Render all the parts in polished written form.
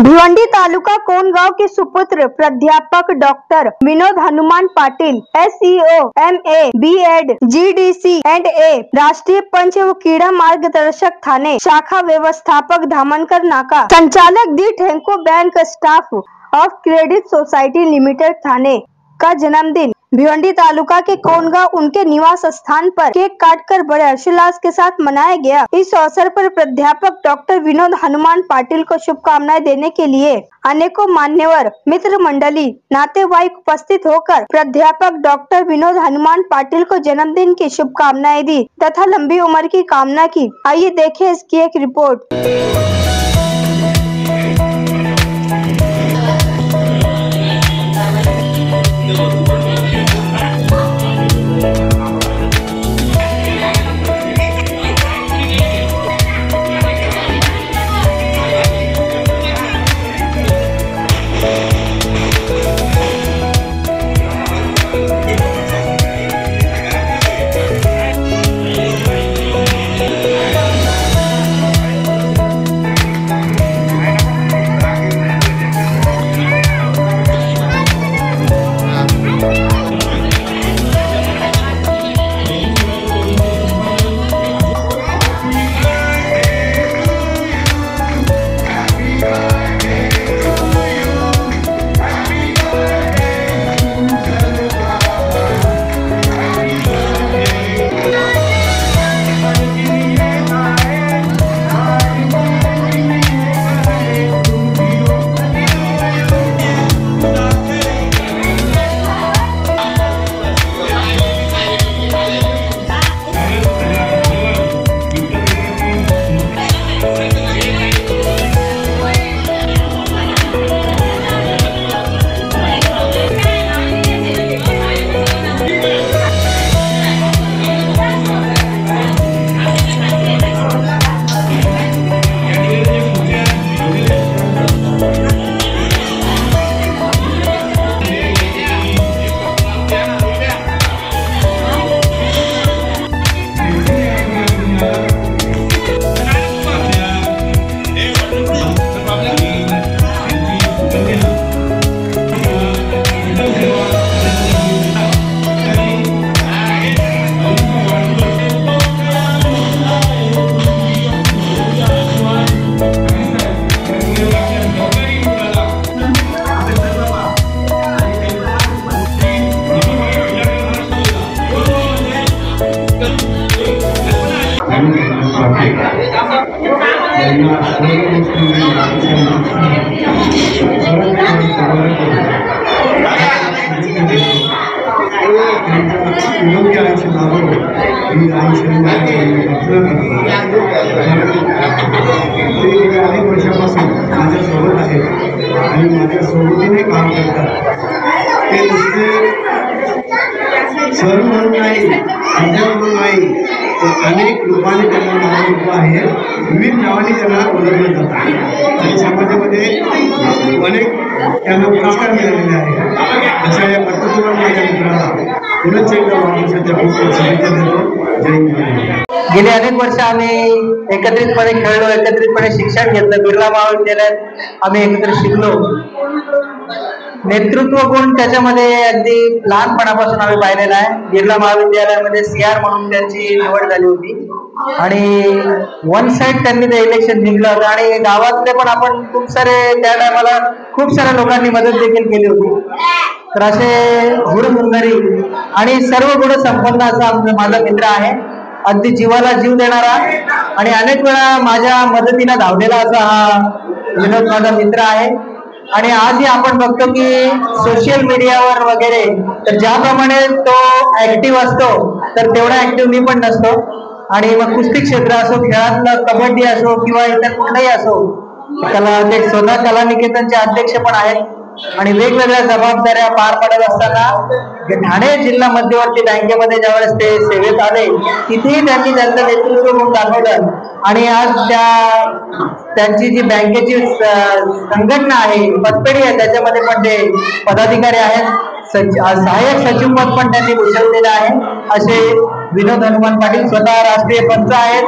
भिवंडी तालुका कोंडगांव के सुपुत्र प्राध्यापक doctor Vinod Hanuman Patil SEO MA B.Ed GDC end A राष्ट्रीय पंच व कीड़ा मार्गदर्शक थाने शाखा व्यवस्थापक धामनकर नाका संचालक दी ठेंको bank staff of credit society limited Thane का जन्मदिन भिवंडी तालुका के कोंडगांव उनके निवास स्थान पर केक काटकर बड़े हर्षोल्लास के साथ मनाया गया। इस अवसर पर प्राध्यापक डॉक्टर विनोद हनुमान पाटिल को शुभकामनाएं देने के लिए अनेकों मान्यवर मित्र मंडली नातेवाईक उपस्थित होकर प्राध्यापक डॉक्टर विनोद हनुमान पाटिल को जन्मदिन की शुभकामनाएं दी तथा लंबी उम्र की कामना की। आइए देखें इसकी एक रिपोर्ट। अनेक वर्षापासून माझ्यासोबत आहे आणि माझ्या सोबतीने काम करतात। ते नुसते सर म्हणून नाही, अध्यापक म्हणून नाही, तर अनेक रूपाने त्यांना नाव आहे, विविध नावाने त्यांना ओळखलं जातं आणि समाजामध्ये अनेक त्यांना पुरस्कार मिळालेले आहेत। अशा या पद्धतीवर माझ्या मित्राला पुनश्च एकदा वाढदिवसाच्या खूप शुभेच्छा देतो। जय हिंद। गेले अनेक वर्ष आम्ही एकत्रितपणे खेळलो, एकत्रितपणे शिक्षण घेतलं। बिर्ला महाविद्यालयात आम्ही एकत्र शिकलो। नेतृत्व गुण त्याच्यामध्ये अगदी लहानपणापासून आम्ही पाहिलेला आहे। बिर्ला महाविद्यालयामध्ये CR म्हणून त्यांची निवड झाली होती आणि वन साइड त्यांनी ते इलेक्शन जिंकलं होतं आणि गावातले पण आपण खूप सारे त्या टायमाला खूप साऱ्या लोकांनी मदत देखील केली होती। तर असे गुरुमुंदरी आणि सर्व गुण संपन्न असा माझा मित्र आहे। अगदी जीवाला जीव देणारा आणि अनेक वेळा माझ्या मदतीला धावलेला असा हा विनोद माझा मित्र आहे। आणि आजही आपण बघतो की सोशल मीडियावर वगैरे तर ज्याप्रमाणे तो ऍक्टिव्ह असतो तर तेवढा ऍक्टिव्ह मी पण नसतो। आणि मग कुस्ती क्षेत्र असो, खेळातलं कबड्डी असो किंवा इतर कुठलाही असो, त्याला ते स्वतः कला निकेतनचे अध्यक्ष पण आहेत आणि वेगवेगळ्या जबाबदाऱ्या पार पाडत असताना ठाणे जिल्हा मध्यवर्ती बँकेमध्ये ज्यावेळेस ते सेवेत आले तिथेही त्यांनी त्यांचं नेतृत्व म्हणून दाखवलं आणि आज त्यांची जी बँकेची संघटना आहे, पतपेढी आहे, त्याच्यामध्ये पण ते पदाधिकारी आहेत। सहाय्यक सचिव पद पण त्यांनी भूषवलेलं आहे। असे विनोद हनुमान पाटील स्वतः राष्ट्रीय पंच आहेत,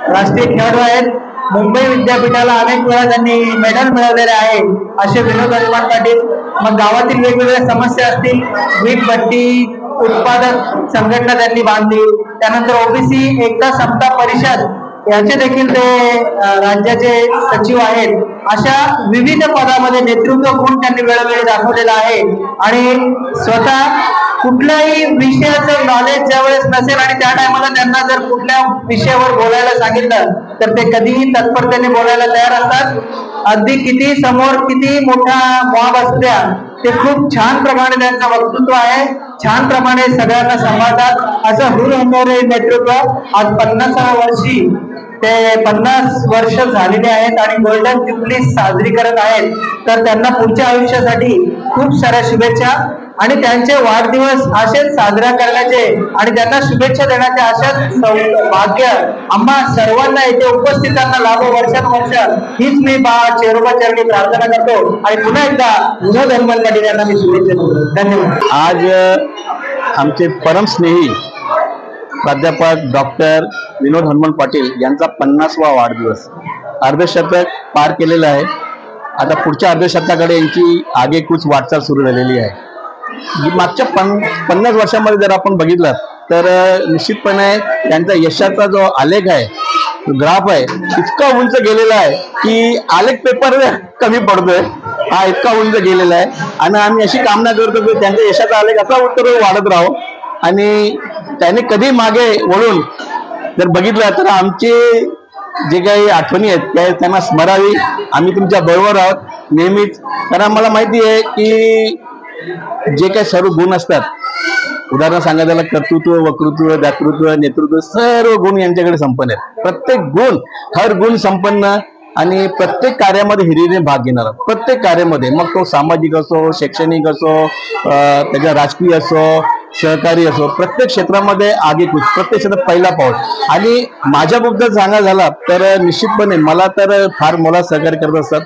राष्ट्रीय खेळाडू आहेत मुंबई विद्यापीठाला अनेक वेळा त्यांनी मेडल मिळवलेले आहे असे विनोद हनुमान पाटील. मग गावातील वेगवेगळ्या समस्या असतील, वीट भट्टी उत्पादक संघटना त्यांनी बांधली. त्यानंतर ओबीसी एकता समता परिषद याचे देखील ते राज्याचे सचिव आहेत. अशा विविध पदामध्ये नेतृत्व गुण त्यांनी वेळोवेळी दाखवलेला आहे. आणि स्वतः कुठल्याही विषयाचं नॉलेज ज्यावेळेस नसेल आणि त्या टायमाला त्यांना जर कुठल्या विषयावर बोलायला सांगितलं तर ते कधीही तत्परतेने बोलायला तयार असतात. अगदी किती समोर किती मोठा मॉब असू द्या, ते खूप छान प्रमाणे त्यांचं वक्तृत्व आहे, छान प्रमाणे सगळ्यांना सांभाळतात. असं हुरहुरणारे नेतृत्व आज 50व्या वर्षी ते 50 वर्ष झालेले आहेत आणि गोल्डन ज्युबली साजरी करत आहेत. तर त्यांना पुढच्या आयुष्यासाठी खूप साऱ्या शुभेच्छा आणि त्यांचे वाढदिवस असेच साजरा करण्याचे आणि त्यांना शुभेच्छा देण्याचे अशाच भाग्य आम्हा सर्वांना इथे उपस्थितांना लाभो वर्षानुवर्ष हीच मी चेरोबा चरणी प्रार्थना करतो आणि पुन्हा एकदा विनोद हनुमान पाटील यांना मी शुभेच्छा देतो. धन्यवाद. आज आमचे परमस्नेही प्राध्यापक डॉक्टर विनोद हनुमान पाटील यांचा 50वा वाढदिवस, अर्धशतक पार केलेला आहे. आता पुढच्या अर्धशतकाकडे यांची आगेकूच वाटचाल सुरू झालेली आहे. मागच्या 50 वर्षामध्ये जर आपण बघितलं तर निश्चितपणे त्यांचा यशाचा जो आलेख आहे, ग्राफ आहे, इतका उंच गेलेला आहे की आलेख पेपर कमी पडतोय, हा इतका उंच गेलेला आहे. आणि आम्ही अशी कामना करतो की त्यांच्या यशाचा आलेख असा उत्तर वाढत राहो आणि त्याने कधी मागे वळून जर बघितलं तर आमचे जे काही आठवणी आहेत त्या त्यांना स्मरावी. आम्ही तुमच्या बरोबर आहोत नेहमीच, कारण मला माहिती आहे की जे काही सर्व गुण असतात, उदाहरण सांगायला त्याला कर्तृत्व, वक्तृत्व, दातृत्व, नेतृत्व, सर्व गुण यांच्याकडे संपन्न आहेत. प्रत्येक गुण, हर गुण संपन्न आणि प्रत्येक कार्यामध्ये हिरिरीने भाग घेणार, प्रत्येक कार्यामध्ये, मग तो सामाजिक असो, शैक्षणिक असो, त्याच्या राजकीय असो, सहकारी असो, प्रत्येक क्षेत्रामध्ये आगेकूच, प्रत्येक क्षेत्रात पहिला पाऊल. आणि माझ्या बाबतीत सांगायला झाला तर निश्चितपणे मला तर फार मोलात सहकार्य करत असतात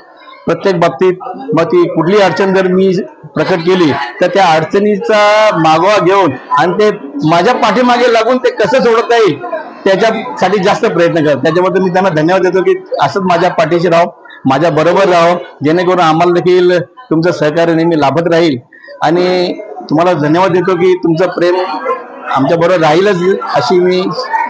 प्रत्येक बाबतीत. मग ती कुठली अडचण जर मी प्रकट केली तर त्या अडचणीचा मागोवा घेऊन आणि ते माझ्या पाठीमागे लागून ते कसं सोडवता येईल त्याच्यासाठी जास्त प्रयत्न करतात. त्याच्याबद्दल मी त्यांना धन्यवाद देतो की असंच माझ्या पाठीशी राहो, माझ्या बरोबर राहो, जेणेकरून आम्हाला देखील तुमचं सहकार्य नेहमी लाभत राहील. आणि तुम्हाला धन्यवाद देतो की तुमचं प्रेम आमच्या बरोबर राहीलच अशी मी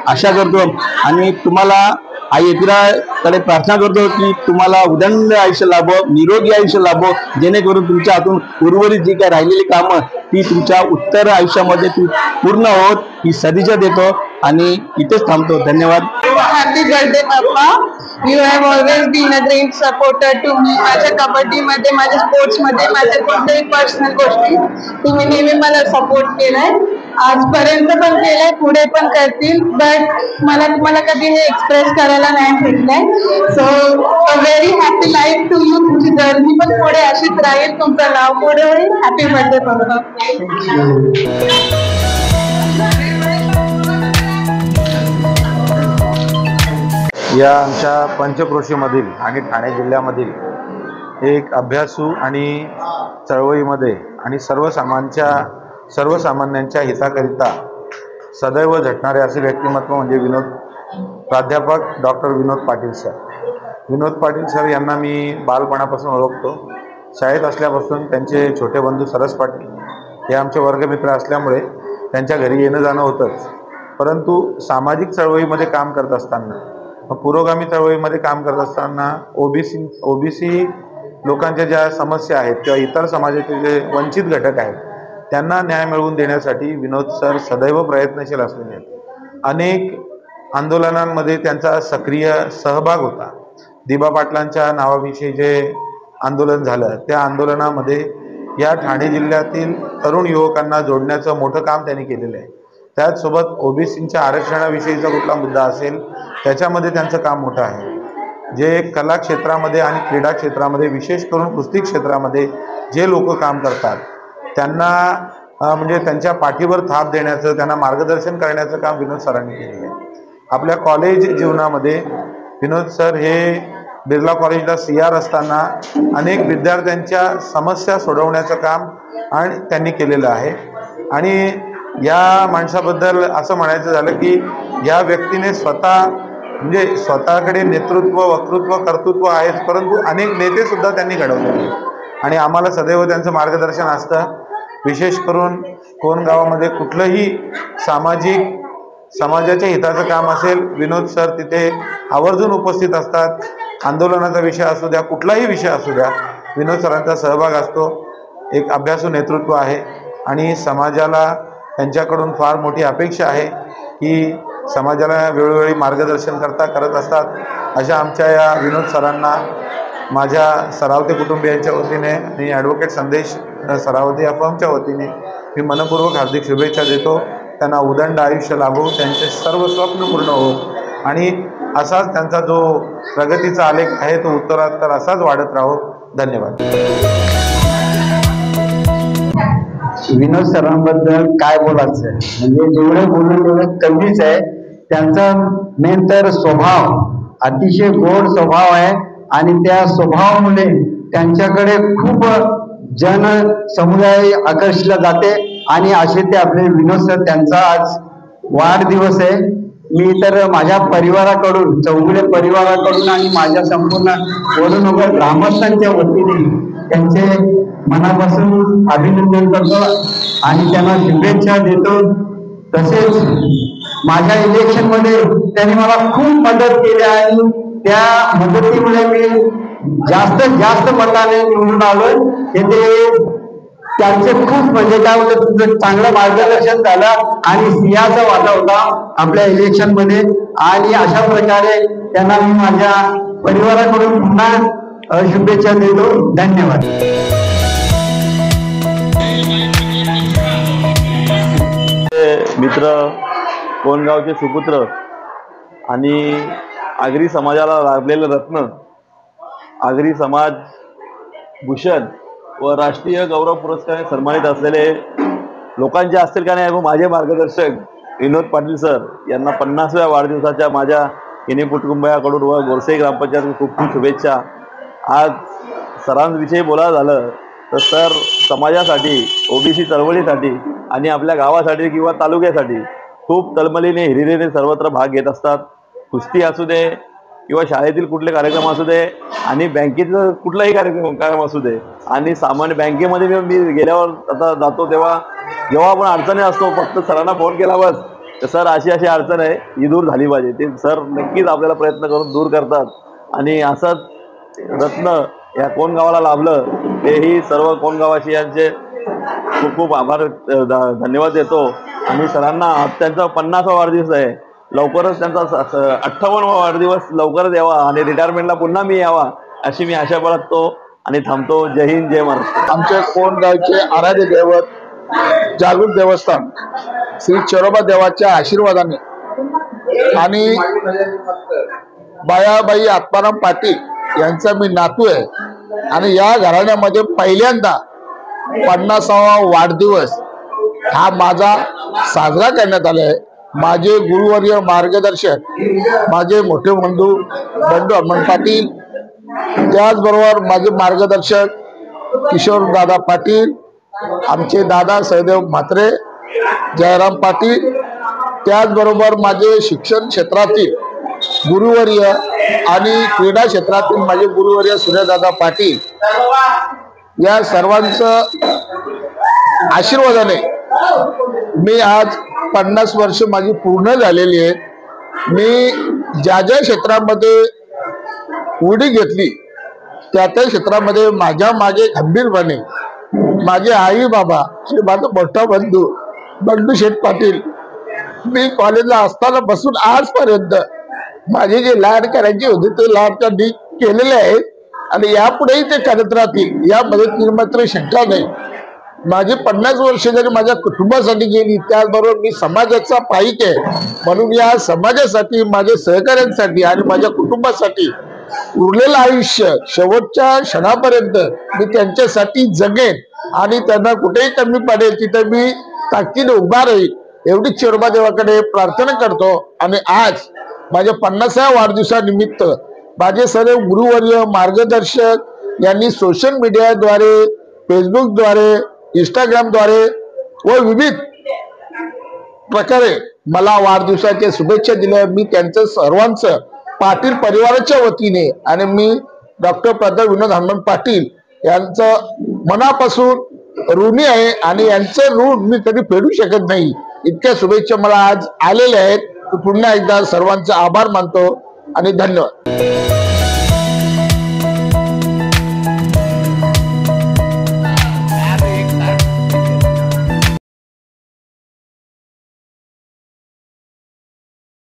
आशा करतो. आणि तुम्हाला आई एकविराकडे प्रार्थना करतो की तुम्हाला उदंड आयुष्य लाभो, निरोगी आयुष्य लाभो, जेणेकरून तुमच्या हातून उर्वरित जी काही राहिलेली कामं ती तुमच्या उत्तर आयुष्यामध्ये ती पूर्ण होत ही सदिच्छा देतो आणि इथेच थांबतो. धन्यवाद. हॅपी बर्थडे पप्पा. You have always been a great supporter to me. माझ्या कबड्डीमध्ये, माझ्या स्पोर्ट्समध्ये, माझ्या कोणत्याही पर्सनल गोष्टी तुम्ही नेहमी मला सपोर्ट केलाय, आजपर्यंत पण केलंय, पुढे पण करतील. बट मला तुम्हाला कधी हे एक्सप्रेस करायला नाही भेटलंय. So a very happy life to you. तुमची जर्नी पण पुढे अशीच राहील, तुमचं नाव पुढे होईल. हॅपी बर्थडे पप्पा. या आमच्या पंचक्रोशीमधील आणि ठाणे जिल्ह्यामधील एक अभ्यासू आणि चळवळीमध्ये आणि सर्वसामान्यांच्या हिताकरिता सदैव झटणारे असे व्यक्तिमत्व म्हणजे प्राध्यापक doctor Vinod Patil sir. Vinod Patil sir यांना मी बालपणापासून ओळखतो. शाळेत असल्यापासून त्यांचे छोटे बंधू सरस पाटील हे आमचे वर्गमित्र असल्यामुळे त्यांच्या घरी येणं जाणं होतंच. परंतु सामाजिक चळवळीमध्ये काम करत असताना, पुरोगामी चळवळीमध्ये काम करत असताना ओबीसी लोकांच्या ज्या समस्या आहेत किंवा इतर समाजाचे जे वंचित घटक आहेत त्यांना न्याय मिळवून देण्यासाठी विनोद सर सदैव प्रयत्नशील असलेले आहेत. अनेक आंदोलनांमध्ये त्यांचा सक्रिय सहभाग होता. दिबा पाटलांच्या नावाविषयी जे आंदोलन झालं त्या आंदोलनामध्ये या ठाणे जिल्ह्यातील तरुण युवकांना जोडण्याचं मोठं काम त्यांनी केलेलं आहे. त्याचसोबत ओबीसींच्या आरक्षणाविषयीचा कुठला मुद्दा असेल त्याच्यामध्ये त्यांचं काम मोठं आहे. जे कला क्षेत्रामध्ये आणि क्रीडा क्षेत्रामध्ये, विशेष करून कुस्ती क्षेत्रामध्ये जे लोक काम करतात त्यांना म्हणजे त्यांच्या पाठीवर थाप देण्याचं, त्यांना मार्गदर्शन करण्याचं काम विनोद सरांनी केलेलं आहे. आपल्या कॉलेज जीवनामध्ये विनोद सर हे बिर्ला कॉलेजला CR असताना अनेक विद्यार्थ्यांच्या समस्या सोडवण्याचं काम आणि त्यांनी केलेलं आहे. आणि या माणसाबद्दल असं म्हणायचं झालं की या व्यक्तीने स्वतः म्हणजे स्वतःकडे नेतृत्व, वक्तृत्व, कर्तृत्व आहेच, परंतु अनेक नेते सुद्धा त्यांनी घडवले आणि आम्हाला सदैव त्यांचं मार्गदर्शन असतं. विशेष करून कोण गावामध्ये कुठलंही समाजाच्या हिताचं काम असेल, विनोद सर तिथे आवर्जून उपस्थित असतात. आंदोलनाचा विषय असू द्या, कुठलाही विषय असू द्या, विनोद सरांचा सहभाग असतो. एक अभ्यासू नेतृत्व आहे आणि समाजाला त्यांच्याकडून फार मोठी अपेक्षा आहे की समाजाला वेळोवेळी मार्गदर्शन करत असतात. अशा आमच्या या विनोद सरांना माझ्या सरावते कुटुंबियांच्या वतीने आणि ॲडव्होकेट संदेश सरावते या फर्मच्या वतीने मी मनपूर्वक हार्दिक शुभेच्छा देतो. त्यांना उदंड आयुष्य लाभो, त्यांचे सर्व स्वप्न पूर्ण हो आणि असाच त्यांचा जो प्रगतीचा आलेख आहे तो उत्तरोत्तर असाच वाढत राहो. धन्यवाद. विनोद सरांबद्दल काय बोलायचं, म्हणजे जेवढं बोलून तेवढं कमीच आहे. त्यांचा मेन तर स्वभाव अतिशय गोड स्वभाव आहे आणि त्या स्वभावामुळे त्यांच्याकडे खूप जन समुदाय आकर्षिला जाते आणि असे ते आपले विनोद सर, त्यांचा आज वाढदिवस आहे. मी तर माझ्या परिवाराकडून, चौगुले परिवाराकडून आणि माझ्या संपूर्ण बोलनगर ग्रामस्थांच्या वतीने त्यांचे मनापासून अभिनंदन करतो आणि त्यांना शुभेच्छा देतो. तसेच माझ्या इलेक्शन मध्ये त्यांनी मला खूप मदत केली आणि त्या मदतीमुळे मी जास्तीत जास्त मताने निवडून आलोय. ते त्यांचे खूप म्हणजे काय होतं, तुझं चांगलं मार्गदर्शन झालं आणि सिंहाचा वाटा होता आपल्या इलेक्शन मध्ये आणि अशा प्रकारे त्यांना मी माझ्या परिवाराकडून पुन्हा शुभेच्छा देतो. धन्यवाद. मित्र, कोणगावचे सुपुत्र आणि आगरी समाजाला लाभलेलं रत्न, आगरी समाज भूषण व राष्ट्रीय गौरव पुरस्काराने सन्मानित असलेले लोकांचे असतील का नाही, माझे मार्गदर्शक विनोद पाटील सर यांना 50व्या वाढदिवसाच्या माझ्या हिने कुटुंबियाकडून व गोरसे ग्रामपंचायत खूप खूप शुभेच्छा. आज सरांविषयी बोलायला झालं तर सर समाजासाठी, ओबीसी चळवळीसाठी आणि आपल्या गावासाठी किंवा तालुक्यासाठी खूप तळमळीने, हिरिरीने सर्वत्र भाग घेत असतात. कुस्ती असू दे किंवा शाळेतील कुठले कार्यक्रम असू दे आणि बँकेचं कुठलाही कार्यक्रम असू दे आणि सामान्य बँकेमध्ये मी गेल्यावर आता जातो तेव्हा जेव्हा आपण अडचणी असतो, फक्त सरांना फोन केला बस तर सर अशी अशी अडचण आहे, ही दूर झाली पाहिजे, ते सर नक्कीच आपल्याला प्रयत्न करून दूर करतात. आणि असंच रत्न या कोण गावाला लाभलं, तेही सर्व कोणगावाशी यांचे खूप खूप आभार, धन्यवाद देतो. आणि सरांना त्यांचा 50वा वाढदिवस आहे, लवकरच त्यांचा 58वा वाढदिवस लवकरच यावा आणि रिटायरमेंटला पुन्हा मी यावा अशी मी आशा बाळगतो आणि थांबतो. जय हिंद, जय महाराष्ट्र. आमचे कोणगावचे आराध्य दैवत जागृत देवस्थान श्री चरोबा देवाच्या आशीर्वादाने आणि बायाबाई आत्माराम पाटील यांचा मी नातू आहे आणि या घराण्यामध्ये पहिल्यांदा 50वा वाढदिवस हा माझा साजरा करण्यात आला आहे. माझे गुरुवर्य मार्गदर्शक, माझे मोठे बंधू हनुमान पाटील, त्याचबरोबर माझे मार्गदर्शक किशोर दादा पाटील, आमचे दादा सहदेव म्हात्रे, जयराम पाटील, त्याचबरोबर माझे शिक्षण क्षेत्रातील गुरुवर्य आणि क्रीडा क्षेत्रातील माझे गुरुवर्य सूर्यदादा पाटील, या सर्वांचं आशीर्वादाने मी आज 50 वर्ष माझी पूर्ण झालेली आहेत. मी ज्या ज्या क्षेत्रामध्ये उडी घेतली त्या त्या क्षेत्रामध्ये माझ्या मागे खंबीरपणे माझे आई बाबा आणि माझा मोठा बंधू शेठ पाटील, मी कॉलेजला असताना बसून आजपर्यंत माझे जे लाड करायचे होते ते लाड त्यांनी केलेले आहेत आणि यापुढेही ते करत राहतील यामध्ये मात्र शंका नाही. माझी 50 वर्ष जरी माझ्या कुटुंबासाठी गेली, त्याचबरोबर मी समाजाचा पाईक आहे म्हणून या समाजासाठी, माझ्या सहकाऱ्यांसाठी आणि माझ्या कुटुंबासाठी उरलेलं आयुष्य शेवटच्या क्षणापर्यंत मी त्यांच्यासाठी जगेन आणि त्यांना कुठेही कमी पडेल तिथे मी ताकदीने उभा राहील एवढी चरोबा देवाकडे प्रार्थना करतो. आणि आज माझ्या 50व्या वाढदिवसानिमित्त माझे सर्व गुरुवर्य मार्गदर्शक यांनी सोशल मीडियाद्वारे, फेसबुकद्वारे, इंस्टाग्रामद्वारे व विविध प्रकारे मला वाढदिवसाच्या शुभेच्छा दिल्या. मी त्यांचं सर्वांचं पाटील परिवाराच्या वतीने आणि मी डॉक्टर प्राध्यापक विनोद हनुमान पाटील यांचं मनापासून ऋणी आहे आणि यांचं ऋण मी कधी फेडू शकत नाही. इतक्या शुभेच्छा मला आज आलेल्या आहेत. पुन्हा एकदा सर्वांचे आभार मानतो आणि धन्यवाद.